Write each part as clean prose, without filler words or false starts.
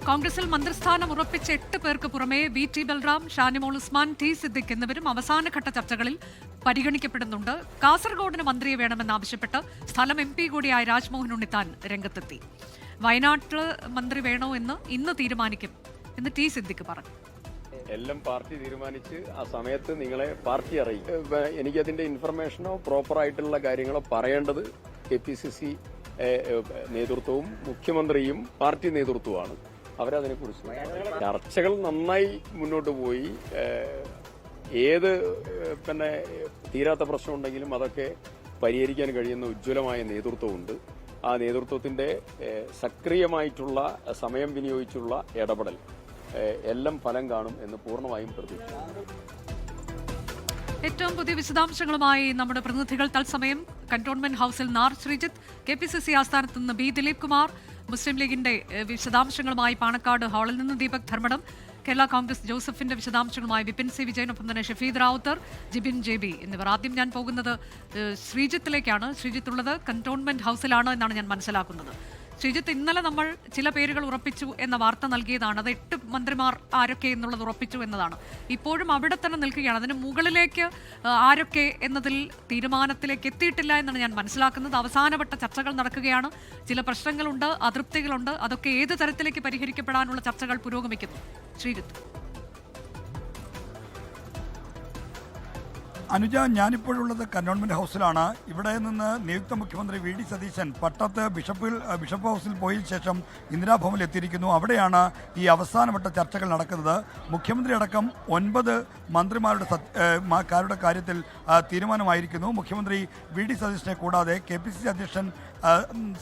കോൺഗ്രസിൽ മന്ത്രിസ്ഥാനം ഉറപ്പിച്ച 8 പേർക്ക് പുറമെ വി.ടി. ബൽറാം, ഷാനിമോൾ ഉസ്മാൻ, ടി. സിദ്ദിഖ് എന്നിവരും അവസാനഘട്ട ചർച്ചകളിൽ പരിഗണിക്കപ്പെടുന്നുണ്ട്. കാസർഗോഡിന് മന്ത്രിയെ വേണമെന്നാവശ്യപ്പെട്ട് സ്ഥലം MP കൂടിയായ രാജ്മോഹൻ ഉണ്ണിത്താൻ രംഗത്തെത്തി. വയനാട്ടിൽ മന്ത്രി വേണോ എന്ന് ഇന്ന് തീരുമാനിക്കും എന്ന് ടി. സിദ്ദിഖ് പറഞ്ഞു. എല്ലാം പാർട്ടി തീരുമാനിച്ച് ആ സമയത്ത് നിങ്ങളെ പാർട്ടി അറിയിക്കും. എനിക്കതിന്റെ ഇൻഫർമേഷനോ പ്രോപ്പറായിട്ടുള്ള കാര്യങ്ങളോ പറയേണ്ടത് KPCC നേതൃത്വവും മുഖ്യമന്ത്രിയും പാർട്ടി നേതൃത്വമാണ്. അവരതിനെക്കുറിച്ച് ചർച്ചകൾ നന്നായി മുന്നോട്ട് പോയി. ഏത് തീരാത്ത പ്രശ്നമുണ്ടെങ്കിലും അതൊക്കെ പരിഹരിക്കാൻ കഴിയുന്ന ഉജ്ജ്വലമായ നേതൃത്വമുണ്ട്. ആ നേതൃത്വത്തിന്റെ സക്രിയമായിട്ടുള്ള സമയം വിനിയോഗിച്ചുള്ള ഇടപെടൽ എല്ലാം ഫലം കാണും എന്ന് പൂർണ്ണമായും പ്രതീക്ഷിക്കുന്നു. ഏറ്റവും പുതിയ വിശദാംശങ്ങളുമായി നമ്മുടെ പ്രതിനിധികൾ തത്സമയം കന്റോൺമെന്റ് ഹൌസിൽ നാർ ശ്രീജിത്ത്, KPCC ആസ്ഥാനത്ത് നിന്ന് B. ദിലീപ് കുമാർ, മുസ്ലിം ലീഗിന്റെ വിശദാംശങ്ങളുമായി പാണക്കാട് ഹാളിൽ നിന്ന് ദീപക് ധർമ്മടം, കേരള കോൺഗ്രസ് ജോസഫിന്റെ വിശദാംശങ്ങളുമായി വിപിൻ സി വിജയനൊപ്പം തന്നെ ഷഫീദ് റാവുത്തർ, ജിബിൻ JB എന്നിവർ. ആദ്യം ഞാൻ പോകുന്നത് ശ്രീജിത്തിലേക്കാണ്. ശ്രീജിത്ത് ഉള്ളത് കന്റോൺമെന്റ് ഹൌസിലാണ് എന്നാണ് ഞാൻ മനസ്സിലാക്കുന്നത്. ശ്രീജിത്ത്, ഇന്നലെ നമ്മൾ ചില പേരുകൾ ഉറപ്പിച്ചു എന്ന വാർത്ത നൽകിയതാണ്. അത് 8 മന്ത്രിമാർ ആരൊക്കെ എന്നുള്ളത് ഉറപ്പിച്ചു എന്നതാണ്. ഇപ്പോഴും അവിടെ തന്നെ നിൽക്കുകയാണ്. അതിന് മുകളിലേക്ക് ആരൊക്കെ എന്നതിൽ തീരുമാനത്തിലേക്ക് എത്തിയിട്ടില്ല എന്നാണ് ഞാൻ മനസ്സിലാക്കുന്നത്. അവസാനവട്ട ചർച്ചകൾ നടക്കുകയാണ്. ചില പ്രശ്നങ്ങളുണ്ട്, അതൃപ്തികളുണ്ട്. അതൊക്കെ ഏത് തരത്തിലേക്ക് പരിഹരിക്കപ്പെടാനുള്ള ചർച്ചകൾ പുരോഗമിക്കുന്നു? ശ്രീജിത്ത്. അനുജ, ഞാനിപ്പോഴുള്ളത് കന്റോൺമെന്റ് ഹൗസിലാണ്. ഇവിടെ നിന്ന് നിയുക്ത മുഖ്യമന്ത്രി V.D. സതീശൻ പട്ടത്ത് ബിഷപ്പ് ഹൗസിൽ പോയതിനു ശേഷം ഇന്ദിരാഭവനിൽ എത്തിയിരിക്കുന്നു. അവിടെയാണ് ഈ അവസാനവട്ട ചർച്ചകൾ നടക്കുന്നത്. മുഖ്യമന്ത്രി അടക്കം 9 മന്ത്രിമാരുടെ കാര്യത്തിൽ തീരുമാനമായിരിക്കുന്നു. മുഖ്യമന്ത്രി V.D. സതീശനെ കൂടാതെ KPCC അധ്യക്ഷൻ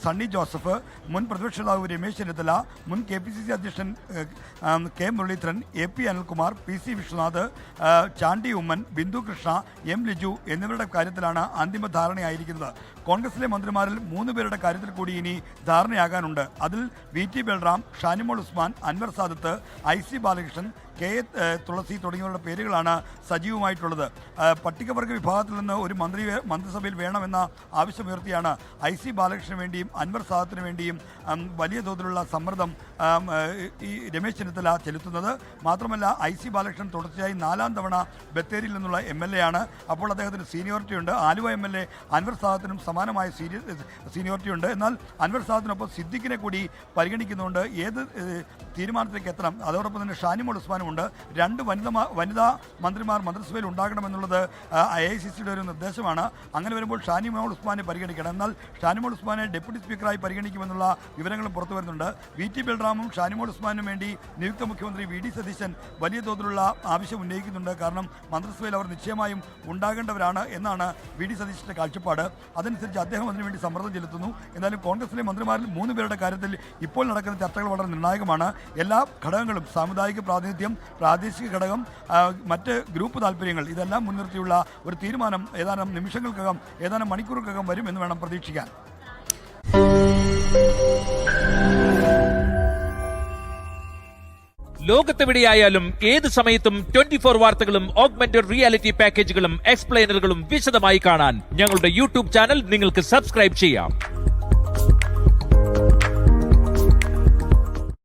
സണ്ണി ജോസഫ്, മുൻ പ്രതിപക്ഷ നേതാവ് രമേശ് ചെന്നിത്തല, മുൻ KPCC അധ്യക്ഷൻ K. Muraleedharan, AP Anilkumar, PC Vishwanath, Chandy Oommen, Bindu Krishna, M. Liju എന്നിവരുടെ കാര്യത്തിലാണ് അന്തിമ ധാരണയായിരിക്കുന്നത്. കോൺഗ്രസിലെ മന്ത്രിമാരിൽ 3 പേരുടെ കാര്യത്തിൽ കൂടി ഇനി ധാരണയാകാനുണ്ട്. അതിൽ V.T. Balram, Shanimol Usman, Anwar Sadath, IC Balakrishnan, K. തുളസി തുടങ്ങിയവരുടെ പേരുകളാണ് സജീവമായിട്ടുള്ളത്. പട്ടികവർഗ വിഭാഗത്തിൽ നിന്ന് ഒരു മന്ത്രിസഭയിൽ വേണമെന്ന ആവശ്യമുയർത്തിയാണ് IC ബാലകൃഷ്ണന് വേണ്ടിയും അൻവർ സാദത്തിന് വേണ്ടിയും വലിയ തോതിലുള്ള സമ്മർദ്ദം ഈ രമേശ് ചെന്നിത്തല ചെലുത്തുന്നത്. മാത്രമല്ല, IC ബാലകൃഷ്ണൻ തുടർച്ചയായി 4ാം തവണ ബത്തേരിയിൽ നിന്നുള്ള MLA ആണ്. അപ്പോൾ അദ്ദേഹത്തിന് സീനിയോറിറ്റി ഉണ്ട്. ആലുവ MLA അൻവർ സാദത്തിനും സമാനമായ സീനിയോറിറ്റി ഉണ്ട്. എന്നാൽ അൻവർ സാദത്തിനൊപ്പം സിദ്ദിഖിനെ കൂടി പരിഗണിക്കുന്നുണ്ട്. ഏത് തീരുമാനത്തിലേക്ക് എത്തണം? അതോടൊപ്പം തന്നെ ഷാനിമോൾ ഉസ്മാനും ഉണ്ട്. 2 വനിതാ മന്ത്രിമാർ മന്ത്രിസഭയിൽ ഉണ്ടാകണമെന്നുള്ളത് AICCയുടെ ഒരു നിർദ്ദേശമാണ്. അങ്ങനെ വരുമ്പോൾ ഷാനിമോൾ ഉസ്മാനെ പരിഗണിക്കണം. എന്നാൽ ഷാനിമോൾ ഉസ്മാനെ ഡെപ്യൂട്ടി സ്പീക്കറായി പരിഗണിക്കുമെന്നുള്ള വിവരങ്ങളും പുറത്തു വരുന്നുണ്ട്. V.T. ബൽറാമും ഷാനിമോൾ ഉസ്മാനും വേണ്ടി നിയുക്ത മുഖ്യമന്ത്രി V.D. സതീശൻ വലിയ തോതിലുള്ള ആവശ്യം ഉന്നയിക്കുന്നുണ്ട്. കാരണം മന്ത്രിസഭയിൽ അവർ നിശ്ചയമായും ഉണ്ടാകേണ്ടവരാണ് എന്നാണ് V.D. സതീശന്റെ കാഴ്ചപ്പാട്. അതനുസരിച്ച് അദ്ദേഹം അതിനുവേണ്ടി സമ്മർദ്ദം ചെലുത്തുന്നു. എന്നാലും കോൺഗ്രസിലെ മന്ത്രിമാരിൽ 3 പേരുടെ കാര്യത്തിൽ ഇപ്പോൾ നടക്കുന്ന ചർച്ചകൾ വളരെ നിർണായകമാണ്. എല്ലാ ഘടകങ്ങളും, സാമുദായിക പ്രാതിനിധ്യം, പ്രാദേശിക ഘടകം, മറ്റ് ഗ്രൂപ്പ് താല്പര്യങ്ങൾ, ഇതെല്ലാം മുൻനിർത്തിയുള്ള ഒരു തീരുമാനം ഏതാനും നിമിഷങ്ങൾക്കകം, ഏതാനും മണിക്കൂറുകൾക്കകം വരും എന്ന് വേണം പ്രതീക്ഷിക്കാൻ. ലോകത്തെവിടെയായാലും ഏത് സമയത്തും 24 വാർത്തകളും ഓഗ്മെന്റഡ് റിയാലിറ്റി പാക്കേജുകളും എക്സ്പ്ലെയിനറുകളും വിശദമായി കാണാൻ ഞങ്ങളുടെ YouTube ചാനൽ നിങ്ങൾക്ക് സബ്സ്ക്രൈബ് ചെയ്യാം.